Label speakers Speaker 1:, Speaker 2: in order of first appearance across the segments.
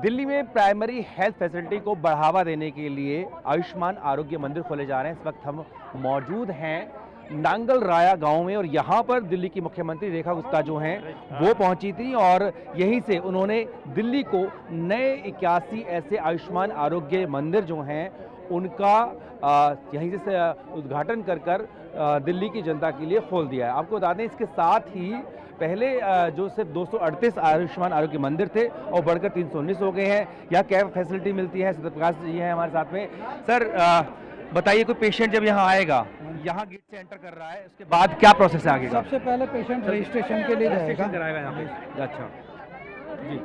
Speaker 1: दिल्ली में primary health facility को बढ़ावा देने के लिए आयुष्मान आरोग्य मंदिर खोले जा रहे हैं। इस वक्त हम मौजूद हैं नांगल राया गांव में और यहाँ पर दिल्ली की मुख्यमंत्री रेखा गुप्ता जो हैं वो पहुंची थी और यहीं से उन्होंने दिल्ली को नए 81 ऐसे आयुष्मान आरोग्य मंदिर जो हैं उनका यहीं से उद्घाटन कर दिल्ली की जनता के लिए खोल दिया है। आपको बता दें इसके साथ ही पहले जो सिर्फ 238 आयुष्मान आरोग्य मंदिर थे और बढ़कर 319 हो गए हैं। यहाँ कैब फैसिलिटी मिलती है। सत्यप्रकाश जी हैं हमारे साथ में। सर बताइए, कोई पेशेंट जब यहाँ आएगा, यहाँ गेट से एंटर कर रहा है, उसके बाद क्या प्रोसेस है आगे का?
Speaker 2: सबसे पहले पेशेंट रजिस्ट्रेशन के लिए जाएगा।
Speaker 1: कराएगा यहाँ पे। अच्छा जी,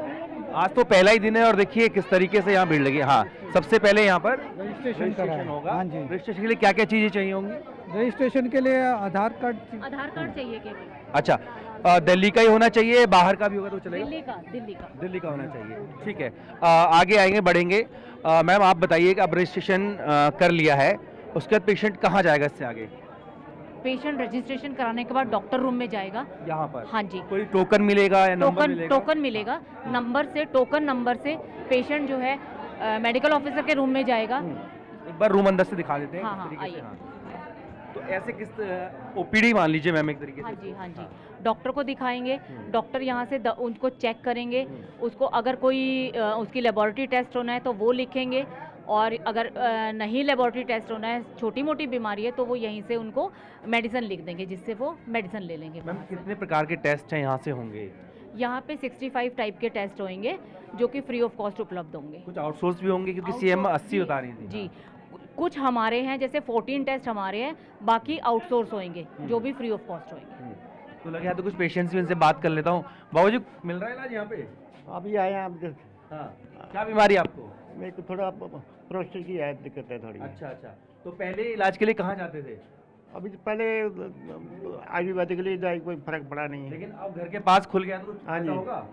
Speaker 1: आज तो पहला ही दिन है और देखिए किस तरीके से यहाँ भीड़ लगी। हाँ, सबसे पहले यहाँ पर रजिस्ट्रेशन होगा।
Speaker 2: हाँ जी,
Speaker 1: रजिस्ट्रेशन के लिए क्या क्या चीजें चाहिए होंगी?
Speaker 2: रजिस्ट्रेशन के लिए आधार कार्ड
Speaker 3: चाहिए केवल।
Speaker 1: अच्छा, दिल्ली का ही होना चाहिए, बाहर का भी होगा तो चलेगा?
Speaker 3: दिल्ली का
Speaker 1: होना चाहिए। ठीक है, आगे आएंगे, बढ़ेंगे। मैम आप बताइए कि अब रजिस्ट्रेशन कर लिया है, उसके बाद पेशेंट कहाँ जाएगा? इससे आगे
Speaker 3: पेशेंट रजिस्ट्रेशन कराने के बाद डॉक्टर रूम में जाएगा।
Speaker 1: यहाँ पर
Speaker 3: हाँ जी,
Speaker 1: कोई टोकन मिलेगा या नंबर मिलेगा?
Speaker 3: टोकन मिलेगा। टोकन नंबर से पेशेंट जो है मेडिकल ऑफिसर के रूम में जाएगा।
Speaker 1: एक बार रूम अंदर से दिखा देते हैं।
Speaker 3: हाँ,
Speaker 1: किस तरीके से?
Speaker 3: आइए।
Speaker 1: हाँ। तो ऐसे किस ओपीडी मान लीजिए मैम एक तरीके से।
Speaker 3: हाँ जी, डॉक्टर को दिखाएंगे। डॉक्टर यहाँ से उनको चेक करेंगे। उसको अगर कोई उसकी लेबोरेटरी टेस्ट होना है तो वो लिखेंगे, और अगर नहीं लेबोरेटरी टेस्ट होना है, छोटी मोटी बीमारी है, तो वो यहीं से उनको मेडिसिन लिख देंगे, जिससे वो मेडिसिन ले लेंगे।
Speaker 1: मैम कितने प्रकार के टेस्ट हैं यहाँ से होंगे?
Speaker 3: यहाँ पे 65 टाइप के टेस्ट होंगे जो कि फ्री ऑफ कॉस्ट उपलब्ध होंगे।
Speaker 1: कुछ आउटसोर्स भी होंगे क्योंकि सीएम 80 बता रही थी।
Speaker 3: जी, कुछ हमारे हैं, जैसे 14 टेस्ट हमारे हैं, बाकी आउटसोर्स होंगे जो भी फ्री ऑफ कॉस्ट होंगे।
Speaker 1: तो लगे तो कुछ पेशेंट्स भी, इनसे बात कर लेता हूँ। बाबू जी, मिल रहा है इलाज यहाँ पे?
Speaker 4: अभी आए हैं आप।
Speaker 1: हाँ, क्या बीमारी है आपको?
Speaker 4: मेरे को थोड़ा प्रोस्टेट की है, दिक्कत है थोड़ी।
Speaker 1: अच्छा, तो पहले इलाज के लिए कहाँ जाते थे?
Speaker 4: अभी तो पहले आयुर्वेदिक के लिए जाए, कोई फर्क पड़ा नहीं है।
Speaker 1: लेकिन अब घर के पास खुल गया तो
Speaker 4: हाँ जी,
Speaker 1: होगा।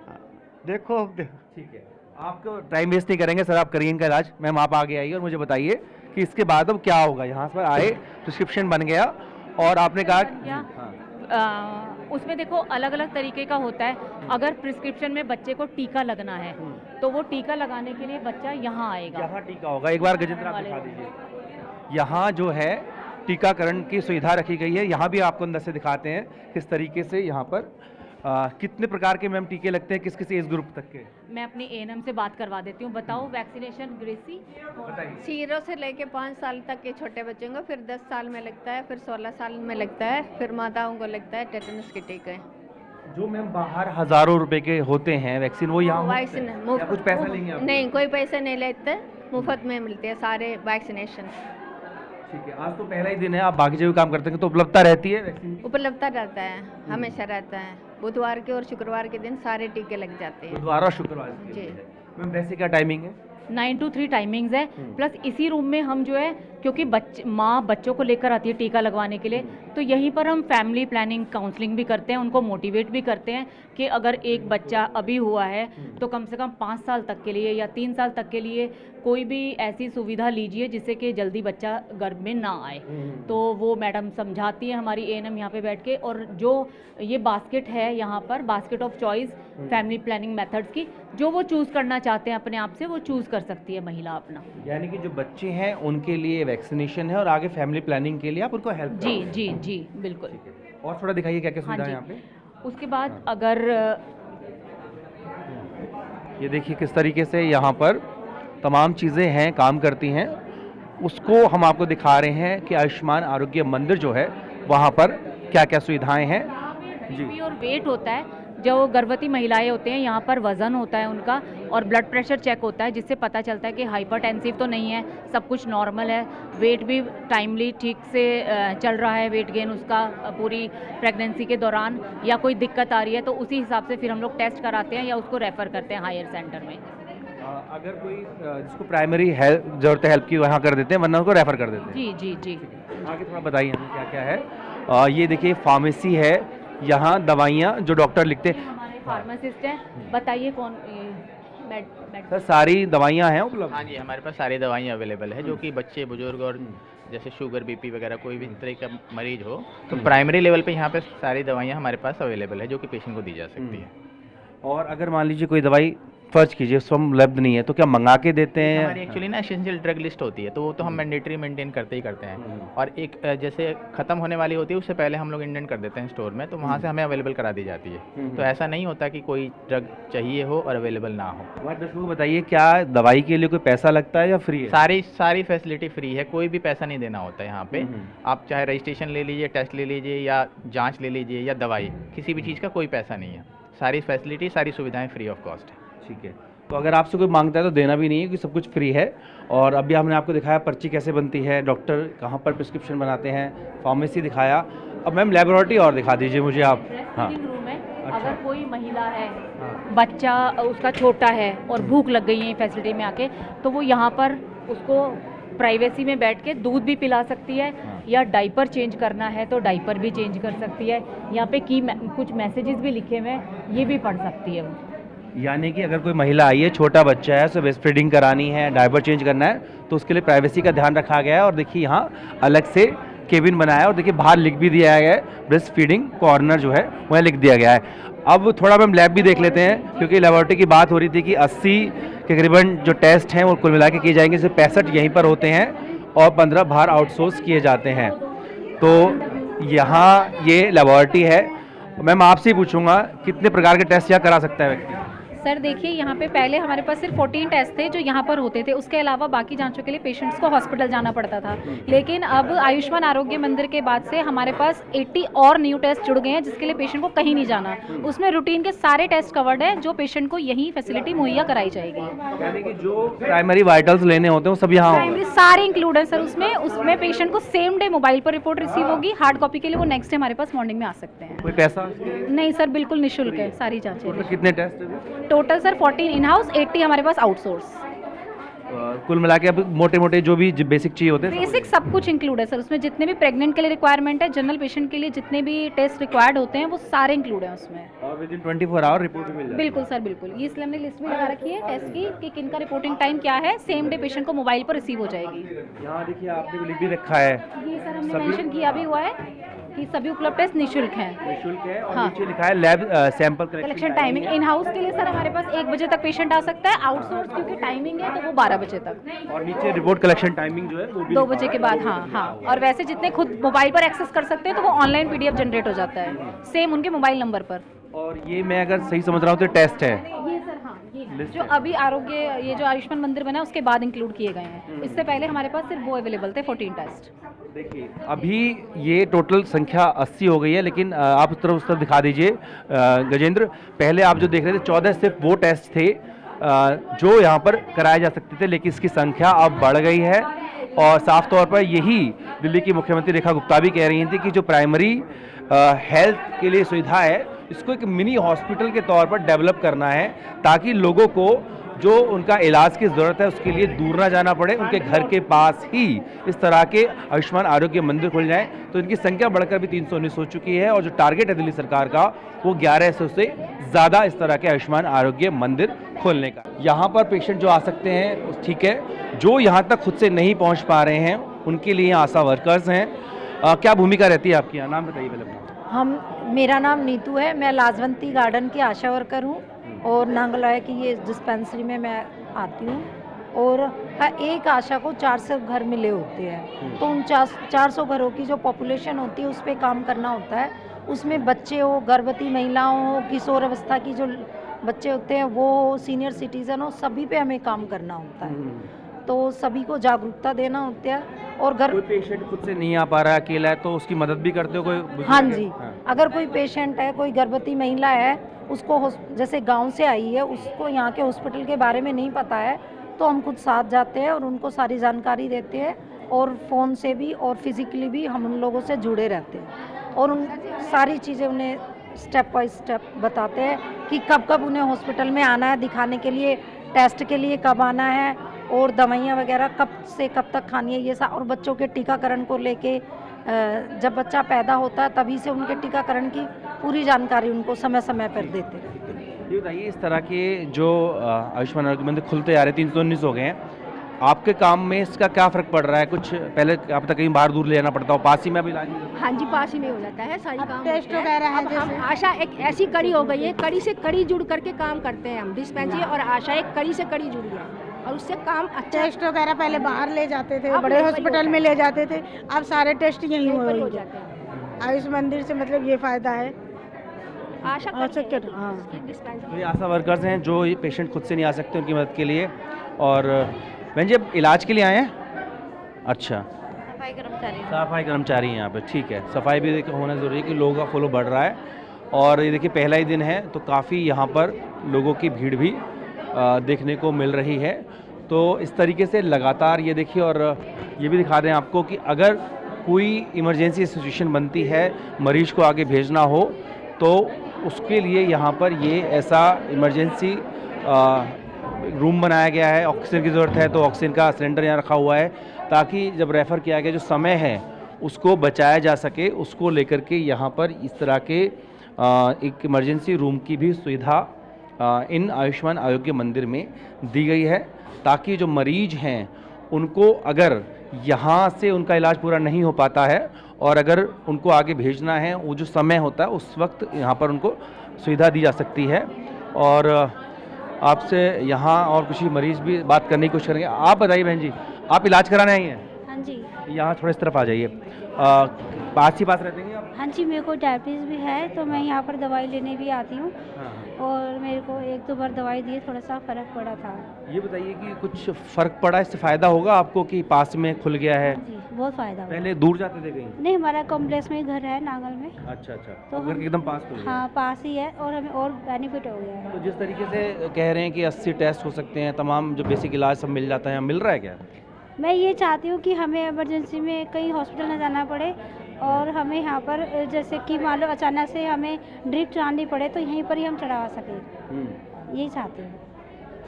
Speaker 4: देखो
Speaker 1: ठीक है, आपको टाइम वेस्ट नहीं करेंगे सर, आप करिए इनका इलाज। मैम आप आगे आइए और मुझे बताइए कि इसके बाद अब क्या होगा। यहाँ पर आए, प्रिस्क्रिप्शन बन गया और आपने कहा
Speaker 3: उसमें देखो अलग अलग तरीके का होता है। अगर प्रिस्क्रिप्शन में बच्चे को टीका लगना है तो वो टीका लगाने के लिए बच्चा यहाँ आएगा।
Speaker 1: यहाँ टीका होगा। एक बार गजेंद्र आप दिखा दीजिए। यहाँ जो है टीकाकरण की सुविधा रखी गई है। यहाँ भी आपको अंदर से दिखाते हैं किस तरीके से यहाँ पर कितने प्रकार के मैम टीके लगते हैं, किस किस एज ग्रुप तक के?
Speaker 3: मैं अपनी एएनएम से बात करवा देती हूँ। बताओ वैक्सीनेशन ग्रेसी।
Speaker 5: 0 से लेके 5 साल तक के छोटे बच्चों को, फिर 10 साल में लगता है, फिर 16 साल में लगता है, फिर माताओं को लगता है टेटनस के टीके।
Speaker 1: जो मैम बाहर हजारों रुपए के होते हैं वैक्सीन, वो यहाँ
Speaker 5: वैक्सीन
Speaker 1: कुछ पैसा लेंगे आप?
Speaker 5: नहीं, कोई पैसे नहीं लेते, मुफ्त में मिलते हैं सारे वैक्सीनेशन।
Speaker 1: ठीक है, आज तो पहला ही दिन है, आप बाकी जो भी काम करते हैं तो उपलब्धता रहती है वैक्सीन?
Speaker 5: उपलब्धता रहता है, हमेशा रहता है। बुधवार के और शुक्रवार के दिन सारे टीके लग जाते हैं।
Speaker 1: बुधवार और शुक्रवार
Speaker 5: जी।
Speaker 1: मैम वैसे क्या टाइमिंग है?
Speaker 3: 9 to 3 टाइमिंग्स है। प्लस इसी रूम में हम जो है, क्योंकि माँ बच्चों को लेकर आती है टीका लगवाने के लिए, तो यहीं पर हम फैमिली प्लानिंग काउंसलिंग भी करते हैं, उनको मोटिवेट भी करते हैं कि अगर एक बच्चा अभी हुआ है तो कम से कम 5 साल तक के लिए या 3 साल तक के लिए कोई भी ऐसी सुविधा लीजिए जिससे कि जल्दी बच्चा गर्भ में ना आए। तो वो मैडम समझाती है हमारी एएनएम यहाँ पे बैठ के। और जो ये बास्केट है यहाँ पर, basket of choice family planning methods की, जो वो चूज़ करना चाहते हैं अपने आप से, वो चूज़ कर सकती है महिला अपना।
Speaker 1: यानी कि जो बच्चे हैं उनके लिए वैक्सीनेशन है और आगे फैमिली प्लानिंग के लिए आप उनको हेल्प
Speaker 3: जी बिल्कुल।
Speaker 1: और थोड़ा दिखाइए क्या क्या
Speaker 3: हाँ
Speaker 1: सुविधा है
Speaker 3: जी।
Speaker 1: यहाँ पे।
Speaker 3: उसके बाद अगर
Speaker 1: ये देखिए किस तरीके से यहाँ पर तमाम चीज़ें हैं, काम करती हैं, उसको हम आपको दिखा रहे हैं कि आयुष्मान आरोग्य मंदिर जो है वहाँ पर क्या क्या सुविधाएं हैं।
Speaker 3: जी, और वेट होता है, जो गर्भवती महिलाएं होते हैं यहाँ पर वज़न होता है उनका, और ब्लड प्रेशर चेक होता है, जिससे पता चलता है कि हाइपरटेंसिव तो नहीं है, सब कुछ नॉर्मल है। वेट भी टाइमली ठीक से चल रहा है, वेट गेन उसका पूरी प्रेगनेंसी के दौरान, या कोई दिक्कत आ रही है तो उसी हिसाब से फिर हम लोग टेस्ट कराते हैं या उसको रेफ़र करते हैं हायर सेंटर में।
Speaker 1: अगर कोई जिसको प्राइमरी हेल्प जरूरत है, हेल्प की, वहाँ कर देते हैं, वरना उनको रेफ़र कर देते हैं।
Speaker 3: जी।
Speaker 1: आगे थोड़ा बताइए हमें क्या क्या है। ये देखिए फार्मेसी है, यहाँ दवाइयाँ जो डॉक्टर लिखते हैं।
Speaker 3: हमारे फार्मासिस्ट हैं, बताइए कौन
Speaker 1: सर सारी दवाइयाँ हैं उपलब्ध?
Speaker 6: हाँ जी, हमारे पास सारी दवाइयाँ अवेलेबल है, जो कि बच्चे, बुजुर्ग और जैसे शुगर, बीपी वगैरह कोई भी तरह का मरीज हो तो प्राइमरी लेवल पे यहाँ पे सारी दवाइयाँ हमारे पास अवेलेबल है, जो कि पेशेंट को दी जा सकती है।
Speaker 1: और अगर मान लीजिए कोई दवाई फर्ज कीजिए स्वयं उपलब्ध नहीं है तो क्या मंगा के देते हैं?
Speaker 6: हमारी एक्चुअली ना एसेंशियल ड्रग लिस्ट होती है, तो वो तो हम मैंडेटरी मेंटेन करते ही करते हैं। और एक जैसे ख़त्म होने वाली होती है उससे पहले हम लोग इंडेंट कर देते हैं स्टोर में, तो वहाँ से हमें अवेलेबल करा दी जाती है। तो ऐसा नहीं होता कि कोई ड्रग चाहिए हो और अवेलेबल ना हो।
Speaker 1: हमारे दर्शकों को बताइए, क्या दवाई के लिए कोई पैसा लगता है या फ्री है?
Speaker 6: सारी फैसिलिटी फ्री है, कोई भी पैसा नहीं देना होता है यहाँ पे। आप चाहे रजिस्ट्रेशन ले लीजिए, टेस्ट ले लीजिए या जाँच ले लीजिए या दवाई, किसी भी चीज़ का कोई पैसा नहीं है। सारी फैसिलिटी, सारी सुविधाएँ फ्री ऑफ कॉस्ट है।
Speaker 1: ठीक है, तो अगर आपसे कोई मांगता है तो देना भी नहीं है क्योंकि सब कुछ फ्री है। और अभी हमने आपको दिखाया पर्ची कैसे बनती है, डॉक्टर कहाँ पर प्रिस्क्रिप्शन बनाते हैं, फार्मेसी दिखाया। अब मैम लेबोरेटरी और दिखा दीजिए मुझे आप। हाँ,
Speaker 3: रूम है। अगर कोई महिला है, बच्चा उसका छोटा है और भूख लग गई है फैसिलिटी में आके, तो वो यहाँ पर उसको प्राइवेसी में बैठ के दूध भी पिला सकती है, या डाइपर चेंज करना है तो डाइपर भी चेंज कर सकती है। यहाँ पे कुछ मैसेजेस भी लिखे हुए हैं, ये भी पढ़ सकती है वो।
Speaker 1: यानी कि अगर कोई महिला आई है, छोटा बच्चा है, उसे ब्रेस्ट फीडिंग करानी है, डायपर चेंज करना है, तो उसके लिए प्राइवेसी का ध्यान रखा गया है। और देखिए यहाँ अलग से केबिन बनाया है और देखिए बाहर लिख भी दिया गया है, ब्रेस्ट फीडिंग कॉर्नर जो है वह लिख दिया गया है। अब थोड़ा हम लैब भी देख लेते हैं क्योंकि लेबोरेटरी की बात हो रही थी कि 80 के करीबन जो टेस्ट हैं वो कुल मिला के किए जाएंगे, जैसे 65 यहीं पर होते हैं और 15 बाहर आउटसोर्स किए जाते हैं। तो यहाँ ये लेबोरेटरी है। मैम आपसे ही पूछूंगा, कितने प्रकार के टेस्ट यहाँ करा सकता है व्यक्ति?
Speaker 7: सर देखिए, यहाँ पे पहले हमारे पास सिर्फ 14 टेस्ट थे जो यहाँ पर होते थे, उसके अलावा बाकी जांचों के लिए पेशेंट्स को हॉस्पिटल जाना पड़ता था। लेकिन अब आयुष्मान आरोग्य मंदिर के बाद से हमारे पास 80 और न्यू टेस्ट जुड़ गए हैं जिसके लिए पेशेंट को कहीं नहीं जाना। उसमें रूटीन के सारे टेस्ट कवर्ड है जो पेशेंट को यही फैसिलिटी मुहैया कराई जाएगी।
Speaker 1: यानी कि जो प्राइमरी वाइटल्स लेने होते हैं वो सब यहाँ
Speaker 7: प्राइमरी सारे इंक्लूड है सर उसमें पेशेंट को सेम डे मोबाइल पर रिपोर्ट रिसीव होगी। हार्ड कॉपी के लिए वो नेक्स्ट डे हमारे पास मॉर्निंग में आ सकते हैं।
Speaker 1: कोई पैसा?
Speaker 7: नहीं सर, बिल्कुल निःशुल्क है सारी जाँचें।
Speaker 1: कितने टेस्ट है?
Speaker 7: टोटल सर 14 इन हाउस, 80 हमारे पास आउटसोर्स।
Speaker 1: कुल मिला के अब मोटे मोटे जो भी बेसिक चाहिए होते हैं
Speaker 7: बेसिक सब कुछ इंक्लूड है सर उसमें। जितने भी प्रेग्नेंट के लिए रिक्वायरमेंट है, जनरल पेशेंट के लिए जितने भी टेस्ट रिक्वायर्ड होते हैं वो सारे इंक्लूड हैं उसमें।
Speaker 1: और विद इन 24 आवर रिपोर्ट भी मिल जाती है?
Speaker 7: बिल्कुल सर, बिल्कुल। ये इसलिए हमने लिस्ट भी लगा रखी है टेस्ट की कि किनका रिपोर्टिंग टाइम क्या है, सेम डे पेशेंट को मोबाइल पर रिसीव हो जाएगी।
Speaker 1: यहाँ देखिए आपने लिख भी रखा है,
Speaker 7: ये सर हमने मेंशन किया भी हुआ है कि सभी उपलब्ध टेस्ट निःशुल्क हैं।
Speaker 1: निःशुल्क है। और
Speaker 7: हाँ।
Speaker 1: नीचे लिखा है lab sample
Speaker 7: collection timing. In house के लिए सर हमारे पास 1 बजे तक पेशेंट आ सकता है, आउटसोर्स क्योंकि टाइमिंग है तो वो 12 बजे तक।
Speaker 1: और नीचे रिपोर्ट कलेक्शन टाइमिंग जो है वो भी
Speaker 7: 2 बजे के बाद। हाँ। और वैसे जितने खुद मोबाइल पर एक्सेस कर सकते हैं तो वो ऑनलाइन PDF जनरेट हो जाता है सेम उनके मोबाइल नंबर पर।
Speaker 1: और ये मैं अगर सही समझ रहा हूँ तो टेस्ट है
Speaker 7: ये सर, हाँ, ये जो अभी आरोग्य ये जो आयुष्मान मंदिर बना है उसके बाद इंक्लूड किए गए हैं। इससे पहले हमारे पास सिर्फ वो अवेलेबल थे 14 टेस्ट।
Speaker 1: देखिए अभी ये टोटल संख्या 80 हो गई है, लेकिन आप उस तरफ दिखा दीजिए गजेंद्र। पहले आप जो देख रहे थे 14 सिर्फ वो टेस्ट थे जो यहाँ पर कराए जा सकते थे, लेकिन इसकी संख्या अब बढ़ गई है। और साफ तौर पर यही दिल्ली की मुख्यमंत्री रेखा गुप्ता भी कह रही थी कि जो प्राइमरी हेल्थ के लिए सुविधा है इसको एक मिनी हॉस्पिटल के तौर पर डेवलप करना है, ताकि लोगों को जो उनका इलाज की ज़रूरत है उसके लिए दूर ना जाना पड़े, उनके घर के पास ही इस तरह के आयुष्मान आरोग्य मंदिर खुल जाएं। तो इनकी संख्या बढ़कर भी 319 हो चुकी है और जो टारगेट है दिल्ली सरकार का वो 1100 से ज़्यादा इस तरह के आयुष्मान आरोग्य मंदिर खोलने का। यहाँ पर पेशेंट जो आ सकते हैं ठीक है, जो यहाँ तक खुद से नहीं पहुँच पा रहे हैं उनके लिए आशा वर्कर्स हैं। क्या भूमिका रहती है आपकी? नाम बताइए पहले।
Speaker 8: मेरा नाम नीतू है, मैं लाजवंती गार्डन की आशा वर्कर हूँ और नांगलोई की ये डिस्पेंसरी में मैं आती हूँ। और एक आशा को 400 घर मिले होते हैं, तो उन 400 घरों की जो पॉपुलेशन होती है उस पर काम करना होता है। उसमें बच्चे हो, गर्भवती महिलाओं हो, किशोर अवस्था की जो बच्चे होते हैं वो हो, सीनियर सिटीज़न हो, सभी पे हमें काम करना होता है। तो सभी को जागरूकता देना होता है। और कोई
Speaker 1: पेशेंट खुद से नहीं आ पा रहा है, अकेला है, तो उसकी मदद भी करते हो कोई?
Speaker 8: हाँ जी, अगर कोई पेशेंट है, कोई गर्भवती महिला है, उसको जैसे गांव से आई है, उसको यहाँ के हॉस्पिटल के बारे में नहीं पता है, तो हम खुद साथ जाते हैं और उनको सारी जानकारी देते हैं और फ़ोन से भी और फिज़िकली भी हम उन लोगों से जुड़े रहते हैं और उन सारी चीज़ें उन्हें स्टेप बाय स्टेप बताते हैं कि कब कब उन्हें हॉस्पिटल में आना है दिखाने के लिए, टेस्ट के लिए कब आना है और दवाइयाँ वगैरह कब से कब तक खानी है, ये और बच्चों के टीकाकरण को लेके जब बच्चा पैदा होता है तभी से उनके टीकाकरण की पूरी जानकारी उनको समय समय पर देते हैं।
Speaker 1: ये बताइए, इस तरह के जो आयुष्मान आरोग्य मंदिर खुलते आ रहे 319 हो गए हैं, आपके काम में इसका क्या फ़र्क पड़ रहा है? कुछ पहले आप तक कहीं बाहर दूर ले जाना पड़ता हो, पास ही में अभी इलाज नहीं होता?
Speaker 9: हाँ जी, पास ही में हो जाता है सारी काम
Speaker 8: टेस्ट
Speaker 9: होते हैं।
Speaker 8: वगैरह है
Speaker 9: अब हम
Speaker 8: जैसे?
Speaker 9: आशा एक ऐसी कड़ी हो गई है, कड़ी से कड़ी जुड़ करके काम करते हैं हम। डिस्पेंसरी और आशा एक कड़ी से कड़ी जुड़ गया और उससे काम अच्छा
Speaker 8: टेस्ट वगैरह पहले बाहर ले जाते थे,
Speaker 9: अब
Speaker 8: बड़े
Speaker 9: यहीं पर
Speaker 8: हॉस्पिटल
Speaker 9: होता
Speaker 8: में
Speaker 9: है।
Speaker 8: ले जाते थे, अब सारे टेस्ट यहीं
Speaker 9: यहीं पर ही
Speaker 8: हो
Speaker 9: हो
Speaker 8: जाते
Speaker 9: जाते हैं।
Speaker 8: हैं। आयुष मंदिर से मतलब ये फायदा है।
Speaker 9: आशा
Speaker 8: आशा
Speaker 9: करते
Speaker 8: के-
Speaker 9: हैं
Speaker 8: हाँ।
Speaker 9: इसकी डिस्पेंसरी
Speaker 1: तो ये आशा वर्कर्स हैं जो ये पेशेंट खुद से नहीं आ सकते, उनकी मदद के लिए। और बहन जी, अब इलाज के लिए आए हैं? अच्छा,
Speaker 8: सफाई कर्मचारी
Speaker 1: सफाई कर्मचारी हैं यहाँ पे, ठीक है। सफाई भी देखिए होना ज़रूरी है कि लोगों का फ्लो बढ़ रहा है। और ये देखिए पहला ही दिन है तो काफ़ी यहाँ पर लोगों की भीड़ भी देखने को मिल रही है। तो इस तरीके से लगातार ये देखिए, और ये भी दिखा दें आपको कि अगर कोई इमरजेंसी सिचुएशन बनती है, मरीज को आगे भेजना हो, तो उसके लिए यहाँ पर ये ऐसा इमरजेंसी रूम बनाया गया है। ऑक्सीजन की ज़रूरत है तो ऑक्सीजन का सिलेंडर यहाँ रखा हुआ है, ताकि जब रेफ़र किया गया जो समय है उसको बचाया जा सके। उसको लेकर के यहाँ पर इस तरह के एक इमरजेंसी रूम की भी सुविधा इन आयुष्मान आरोग्य मंदिर में दी गई है, ताकि जो मरीज हैं उनको अगर यहाँ से उनका इलाज पूरा नहीं हो पाता है और अगर उनको आगे भेजना है, वो जो समय होता है उस वक्त यहाँ पर उनको सुविधा दी जा सकती है। और आपसे यहाँ और कुछ मरीज भी बात करने की कोशिश करेंगे। आप बताइए बहन जी, आप इलाज कराने आई हैं?
Speaker 8: हाँ जी,
Speaker 1: यहाँ थोड़ा इस तरफ आ जाइए। पास ही पास रहते हैं आप?
Speaker 8: हाँ जी, मेरे को डायबिटीज़ भी है तो मैं यहाँ पर दवाई लेने भी आती हूँ
Speaker 1: हाँ।
Speaker 8: और मेरे को 1-2 बार दवाई दी, थोड़ा सा फ़र्क पड़ा था।
Speaker 1: ये बताइए कि कुछ फ़र्क पड़ा, इससे फ़ायदा होगा आपको कि पास में खुल गया है?
Speaker 8: जी, बहुत फ़ायदा हुआ।
Speaker 1: पहले दूर जाते थे कहीं?
Speaker 8: नहीं, हमारा कॉम्प्लेक्स में ही घर है नागल में।
Speaker 1: अच्छा अच्छा,
Speaker 8: तो
Speaker 1: तो घर
Speaker 8: हम-
Speaker 1: के एकदम पास खुल गया।
Speaker 8: हाँ, पास ही है और हमें और बेनिफिट हो गया है।
Speaker 1: तो जिस तरीके से कह रहे हैं कि 80 टेस्ट हो सकते हैं, तमाम जो बेसिक इलाज सब मिल जाता है, मिल रहा है क्या?
Speaker 8: मैं ये चाहती हूँ कि हमें इमरजेंसी में कहीं हॉस्पिटल न जाना पड़े और हमें यहाँ पर जैसे कि मान लो अचानक से हमें ड्रिप चढ़ानी पड़े तो यहीं पर ही हम चढ़ा सकें, यही चाहती हूँ।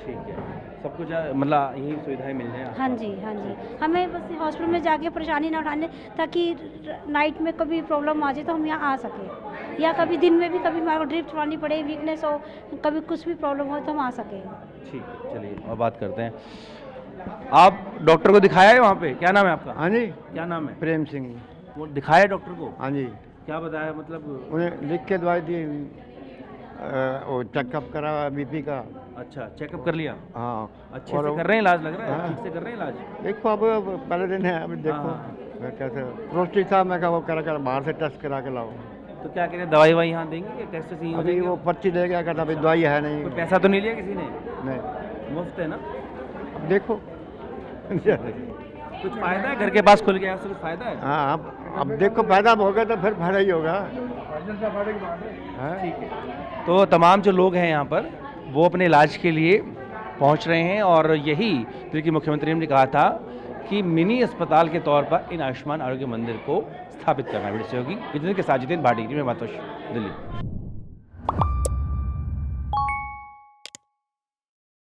Speaker 1: ठीक है, सब कुछ मतलब यही सुविधाएं मिल जाए।
Speaker 8: हाँ जी, हाँ जी, हमें बस हॉस्पिटल में जाके परेशानी ना उठाने, ताकि नाइट में कभी प्रॉब्लम आ जाए तो हम यहाँ आ सकें, या कभी दिन में भी कभी हमारे को ड्रिप चढ़ानी पड़े, वीकनेस हो, कभी कुछ भी प्रॉब्लम हो तो हम आ सकें।
Speaker 1: ठीक है, चलिए और बात करते हैं। आप डॉक्टर को दिखाया है वहाँ पे? क्या नाम है आपका?
Speaker 4: हाँ जी,
Speaker 1: क्या नाम है?
Speaker 4: प्रेम सिंह।
Speaker 1: वो दिखाया है डॉक्टर को?
Speaker 4: हाँ जी,
Speaker 1: क्या बताया मतलब?
Speaker 4: उन्हें लिख के दवाई दी, वो चेकअप करा बीपी का।
Speaker 1: अच्छा, चेकअप कर लिया?
Speaker 4: हाँ,
Speaker 1: अच्छे
Speaker 4: और
Speaker 1: से कर रहे हैं इलाज, लग रहा है
Speaker 4: हाँ।
Speaker 1: ठीक से कर रहे हैं इलाज?
Speaker 4: देखो अब पहले दिन है, अभी देखो
Speaker 1: हाँ।
Speaker 4: मैं कैसे रोस्टी साहब मैं कहा वो करा कर बाहर से टेस्ट करा के लाओ।
Speaker 1: तो क्या कह रहे हैं, दवाई वाई यहाँ देंगे या टेस्ट से ही हो
Speaker 4: अभी
Speaker 1: जाएंगे?
Speaker 4: वो पर्ची ले गया, कहता अभी दवाई है नहीं।
Speaker 1: कोई पैसा तो नहीं लिया किसी ने?
Speaker 4: नहीं,
Speaker 1: मुफ्त है ना?
Speaker 4: अब देखो।
Speaker 1: कुछ फायदा है, घर के पास खुल गया उससे कुछ फायदा है?
Speaker 4: हाँ, अब देखो फायदा होगा तो फिर फायदा ही होगा। हाँ?
Speaker 1: ठीक है। तो तमाम जो लोग हैं यहाँ पर वो अपने इलाज के लिए पहुँच रहे हैं, और यही दिल्ली के मुख्यमंत्री ने कहा था कि मिनी अस्पताल के तौर पर इन आयुष्मान आरोग्य मंदिर को स्थापित करना। वीडियो सहयोगी जितेंद्र के साथ जितेंद्र भाटी, मैं बातों दिल्ली।